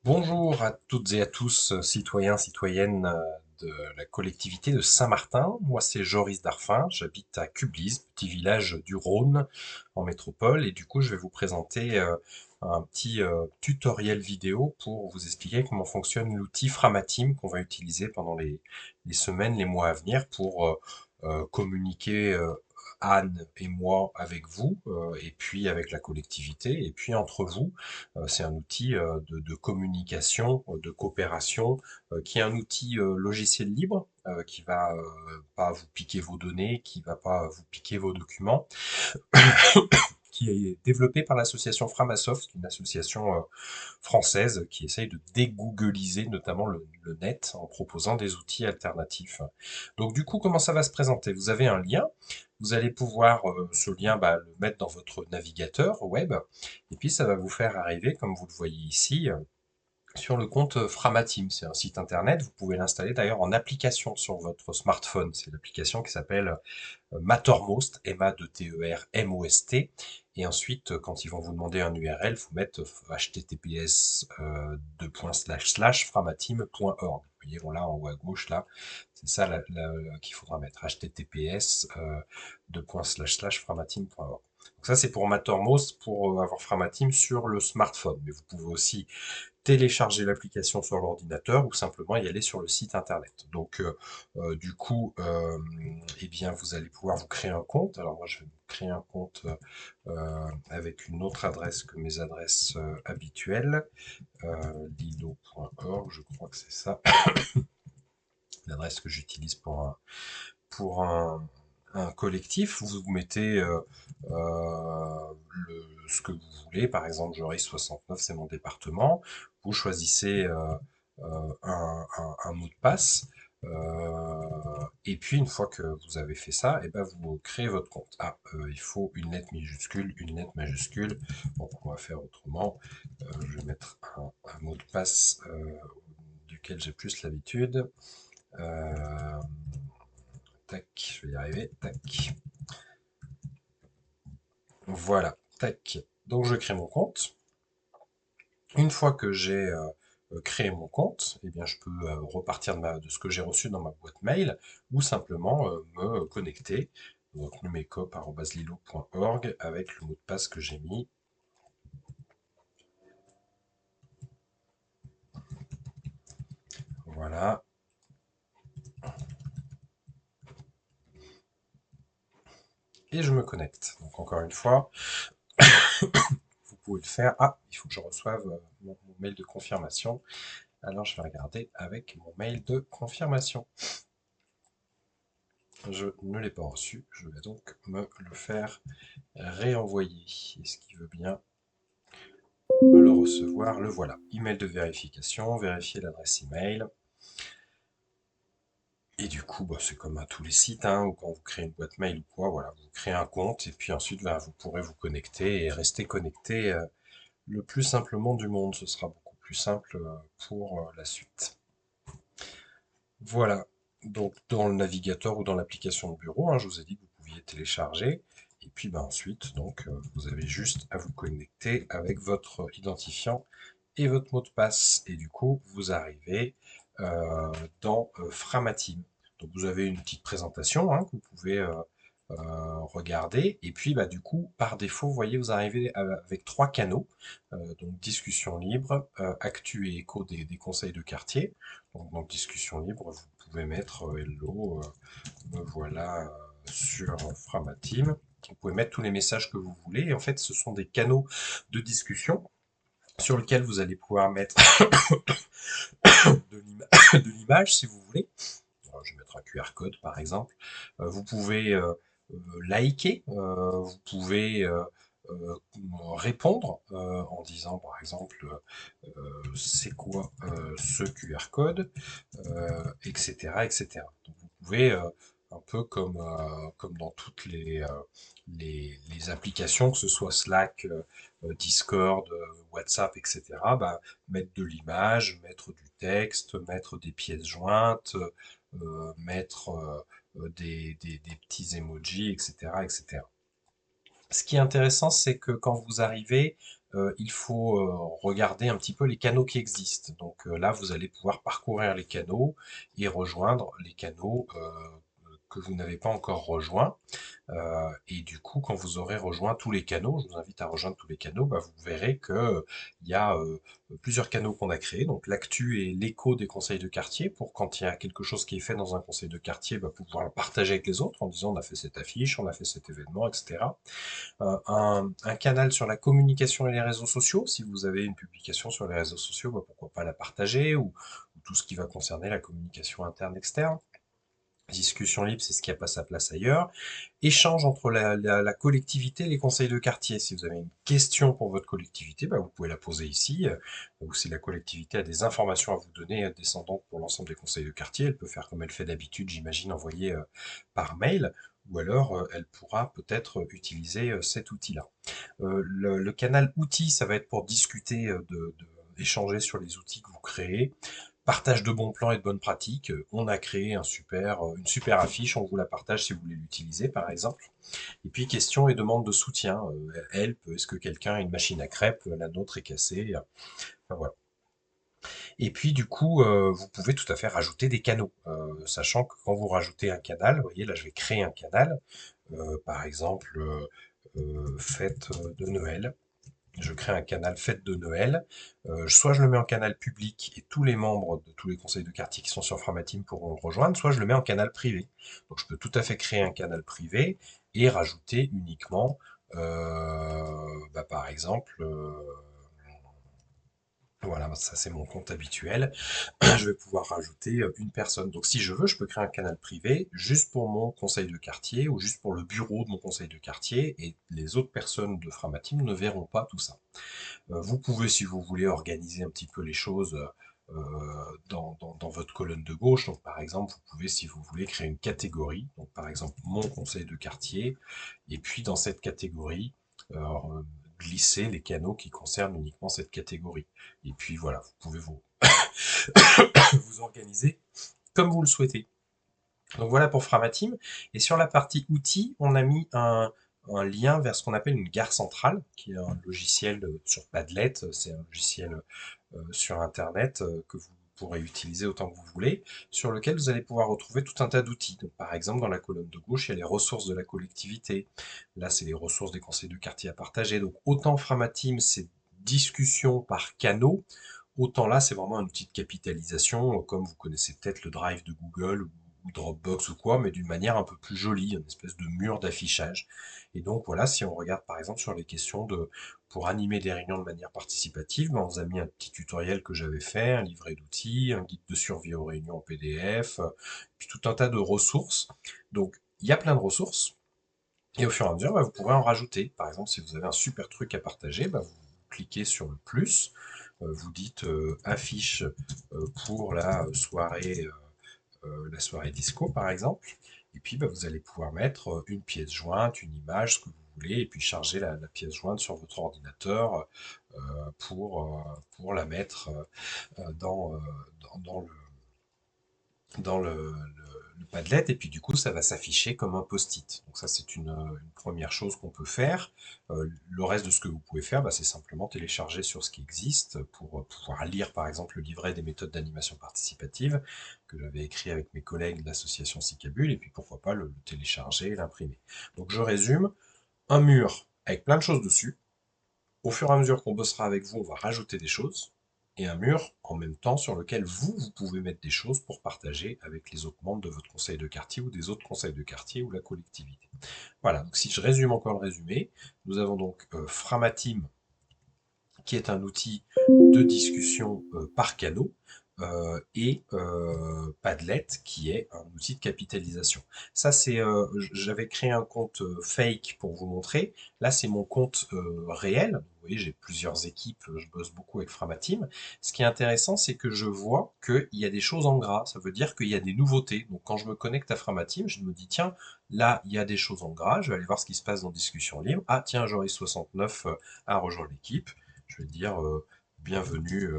Bonjour à toutes et à tous, citoyens, citoyennes de la collectivité de Saint-Martin. Moi, c'est Joris Darfin, j'habite à Cublis, petit village du Rhône en métropole, et du coup, je vais vous présenter un petit tutoriel vidéo pour vous expliquer comment fonctionne l'outil Framatime qu'on va utiliser pendant les semaines, les mois à venir pour communiquer Anne et moi avec vous, et puis avec la collectivité, et puis entre vous. C'est un outil de communication, de coopération, qui est un outil logiciel libre, qui va pas vous piquer vos données, qui va pas vous piquer vos documents, qui est développé par l'association Framasoft, une association française qui essaye de dégoogliser notamment le net en proposant des outils alternatifs. Donc du coup, comment ça va se présenter? Vous avez un lien, vous allez pouvoir ce lien le mettre dans votre navigateur web, et puis ça va vous faire arriver, comme vous le voyez ici, sur le compte Framateam. C'est un site internet, vous pouvez l'installer d'ailleurs en application sur votre smartphone. C'est l'application qui s'appelle Mattermost, M-A-T-E-R-M-O-S-T. Et ensuite, quand ils vont vous demander un URL, vous mettre https framateam.org. Vous voyez, voilà, en haut à gauche, là, c'est ça qu'il faudra mettre, https framateam.org. Donc ça, c'est pour Mattermost, pour avoir Framateam sur le smartphone. Mais vous pouvez aussi télécharger l'application sur l'ordinateur ou simplement y aller sur le site internet. Donc, du coup, eh bien, vous allez pouvoir vous créer un compte. Alors, moi, je vais créer un compte avec une autre adresse que mes adresses habituelles. Lilo.org, je crois que c'est ça, l'adresse que j'utilise pour un collectif. Vous mettez ce que vous voulez. Par exemple, Joris 69, c'est mon département. Vous choisissez un mot de passe. Et puis, une fois que vous avez fait ça, et ben vous créez votre compte. Ah, il faut une lettre minuscule, une lettre majuscule. Donc, on va faire autrement. Je vais mettre un mot de passe duquel j'ai plus l'habitude. Euh, Tac, je vais y arriver. Tac. Voilà. Tac. Donc, je crée mon compte. Une fois que j'ai créé mon compte, eh bien, je peux repartir de ce que j'ai reçu dans ma boîte mail ou simplement me connecter. Donc, numecop.lilo.org avec le mot de passe que j'ai mis. Voilà. Et je me connecte. Donc, encore une fois, vous pouvez le faire. Ah, il faut que je reçoive mon mail de confirmation. Alors, je vais regarder avec mon mail de confirmation. Je ne l'ai pas reçu. Je vais donc me le faire réenvoyer. Est-ce qu'il veut bien me le recevoir? Le voilà. Email de vérification, vérifier l'adresse email. Et du coup, c'est comme à tous les sites, hein, ou quand vous créez une boîte mail ou quoi, voilà, vous créez un compte et puis ensuite, vous pourrez vous connecter et rester connecté le plus simplement du monde. Ce sera beaucoup plus simple pour la suite. Voilà. Donc, dans le navigateur ou dans l'application de bureau, hein, je vous ai dit que vous pouviez télécharger. Et puis, ensuite, donc, vous avez juste à vous connecter avec votre identifiant et votre mot de passe. Et du coup, vous arrivez dans Framateam. Donc, vous avez une petite présentation hein, que vous pouvez regarder. Et puis, du coup, par défaut, vous voyez, vous arrivez avec trois canaux. Donc, discussion libre, actu et écho des conseils de quartier. Donc, discussion libre, vous pouvez mettre hello, me voilà sur Framateam. Vous pouvez mettre tous les messages que vous voulez. Et en fait, ce sont des canaux de discussion sur lesquels vous allez pouvoir mettre de l'image si vous voulez. Je vais mettre un QR code par exemple. Vous pouvez liker, vous pouvez répondre en disant par exemple c'est quoi ce QR code, etc., etc. Donc vous pouvez un peu comme dans toutes les applications, que ce soit Slack, Discord, WhatsApp, etc., mettre de l'image, mettre du texte, mettre des pièces jointes, mettre des petits emojis, etc., etc. Ce qui est intéressant, c'est que quand vous arrivez il faut regarder un petit peu les canaux qui existent. Donc là, vous allez pouvoir parcourir les canaux et rejoindre les canaux que vous n'avez pas encore rejoints. Et du coup, quand vous aurez rejoint tous les canaux, je vous invite à rejoindre tous les canaux, bah, vous verrez que il y a plusieurs canaux qu'on a créés. Donc l'actu et l'écho des conseils de quartier pour quand il y a quelque chose qui est fait dans un conseil de quartier, bah, pouvoir le partager avec les autres en disant on a fait cette affiche, on a fait cet événement, etc. Un canal sur la communication et les réseaux sociaux. Si vous avez une publication sur les réseaux sociaux, bah, pourquoi pas la partager ou tout ce qui va concerner la communication interne-externe. Discussion libre, c'est ce qui n'a pas sa place ailleurs. Échange entre la collectivité et les conseils de quartier. Si vous avez une question pour votre collectivité, bah, vous pouvez la poser ici. Ou si la collectivité a des informations à vous donner descendantes pour l'ensemble des conseils de quartier, elle peut faire comme elle fait d'habitude, j'imagine, envoyer par mail. Ou alors, elle pourra peut-être utiliser cet outil-là. Le canal outils, ça va être pour discuter, échanger sur les outils que vous créez. Partage de bons plans et de bonnes pratiques. On a créé une super affiche, on vous la partage si vous voulez l'utiliser, par exemple. Et puis, questions et demandes de soutien. Help, est-ce que quelqu'un a une machine à crêpes? La nôtre est cassée. Enfin, voilà. Et puis, du coup, vous pouvez tout à fait rajouter des canaux. Sachant que quand vous rajoutez un canal, vous voyez, là, je vais créer un canal. Par exemple, fête de Noël. Je crée un canal fête de Noël. Soit je le mets en canal public et tous les membres de tous les conseils de quartier qui sont sur Framateam pourront le rejoindre, soit je le mets en canal privé. Donc je peux tout à fait créer un canal privé et rajouter uniquement, bah, par exemple, voilà, ça c'est mon compte habituel. Je vais pouvoir rajouter une personne. Donc si je veux, je peux créer un canal privé juste pour mon conseil de quartier ou juste pour le bureau de mon conseil de quartier et les autres personnes de Framateam ne verront pas tout ça. Vous pouvez, si vous voulez, organiser un petit peu les choses dans votre colonne de gauche. Donc, par exemple, vous pouvez, si vous voulez, créer une catégorie. Donc, par exemple, mon conseil de quartier. Et puis, dans cette catégorie, glisser les canaux qui concernent uniquement cette catégorie. Et puis, voilà, vous pouvez vous organiser comme vous le souhaitez. Donc voilà pour Framateam. Et sur la partie outils, on a mis un lien vers ce qu'on appelle une gare centrale, qui est un logiciel sur Padlet. C'est un logiciel sur Internet que vous pourrez utiliser autant que vous voulez, sur lequel vous allez pouvoir retrouver tout un tas d'outils. Donc, par exemple, dans la colonne de gauche, il y a les ressources de la collectivité. Là, c'est les ressources des conseils de quartier à partager. Donc, autant Framateam, c'est discussion par canaux, autant là, c'est vraiment un outil de capitalisation, comme vous connaissez peut-être le Drive de Google ou Dropbox ou quoi, mais d'une manière un peu plus jolie, une espèce de mur d'affichage. Et donc voilà, si on regarde par exemple sur les questions pour animer des réunions de manière participative, ben, on vous a mis un petit tutoriel que j'avais fait, un livret d'outils, un guide de survie aux réunions en PDF, puis tout un tas de ressources. Donc il y a plein de ressources, et au fur et à mesure, bah, vous pourrez en rajouter. Par exemple, si vous avez un super truc à partager, bah, vous cliquez sur le plus, vous dites affiche pour la soirée disco par exemple, et puis bah, vous allez pouvoir mettre une pièce jointe, une image, ce que vous voulez, et puis charger la pièce jointe sur votre ordinateur pour la mettre dans dans le Padlet, et puis du coup ça va s'afficher comme un post-it. Donc ça c'est une première chose qu'on peut faire. Le reste de ce que vous pouvez faire, bah, c'est simplement télécharger sur ce qui existe pour pouvoir lire par exemple le livret des méthodes d'animation participative que j'avais écrit avec mes collègues de l'association Cicabule, et puis pourquoi pas le télécharger et l'imprimer. Donc je résume, un mur avec plein de choses dessus. Au fur et à mesure qu'on bossera avec vous, on va rajouter des choses, et un mur en même temps sur lequel vous pouvez mettre des choses pour partager avec les autres membres de votre conseil de quartier ou des autres conseils de quartier ou la collectivité. Voilà, donc si je résume encore le résumé, nous avons donc Framateam, qui est un outil de discussion par canaux, et Padlet, qui est un outil de capitalisation. Ça, c'est, j'avais créé un compte fake pour vous montrer. Là, c'est mon compte réel. Vous voyez, j'ai plusieurs équipes, je bosse beaucoup avec Framateam. Ce qui est intéressant, c'est que je vois qu'il y a des choses en gras. Ça veut dire qu'il y a des nouveautés. Donc, quand je me connecte à Framateam, je me dis, tiens, là, il y a des choses en gras. Je vais aller voir ce qui se passe dans Discussion Libre. Ah, tiens, Joris69 a rejoint l'équipe. Je vais dire bienvenue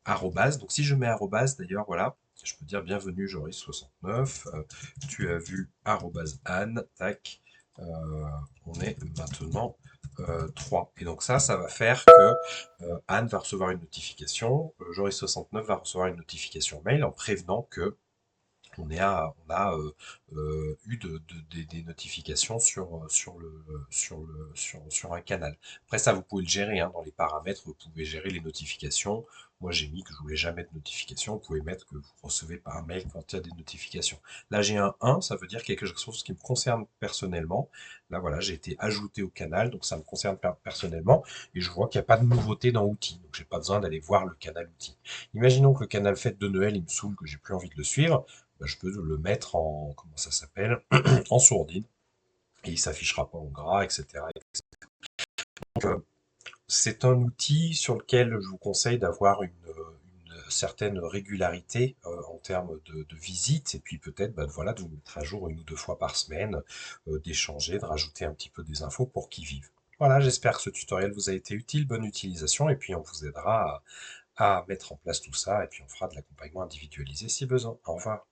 arrobase. Donc si je mets arrobase d'ailleurs, voilà, je peux dire bienvenue Joris69, tu as vu arrobase Anne, tac, on est maintenant 3. Et donc ça va faire que Anne va recevoir une notification, Joris69 va recevoir une notification mail en prévenant que on a eu des notifications sur un canal. Après ça, vous pouvez le gérer hein, dans les paramètres, vous pouvez gérer les notifications. Moi, j'ai mis que je voulais jamais de notifications. Vous pouvez mettre que vous recevez par mail quand il y a des notifications. Là, j'ai un 1, ça veut dire quelque chose qui me concerne personnellement. Là, voilà, j'ai été ajouté au canal, donc ça me concerne personnellement. Et je vois qu'il n'y a pas de nouveauté dans Outils, donc j'ai pas besoin d'aller voir le canal Outils. Imaginons que le canal Fête de Noël, il me saoule, que j'ai plus envie de le suivre. Ben, je peux le mettre en, comment ça s'appelle, en sourdine, et il s'affichera pas en gras, etc. Donc, c'est un outil sur lequel je vous conseille d'avoir une certaine régularité en termes de visite, et puis peut-être voilà, de vous mettre à jour une ou deux fois par semaine, d'échanger, de rajouter un petit peu des infos pour qu'ils vivent. Voilà, j'espère que ce tutoriel vous a été utile, bonne utilisation, et puis on vous aidera à mettre en place tout ça, et puis on fera de l'accompagnement individualisé si besoin. Au revoir.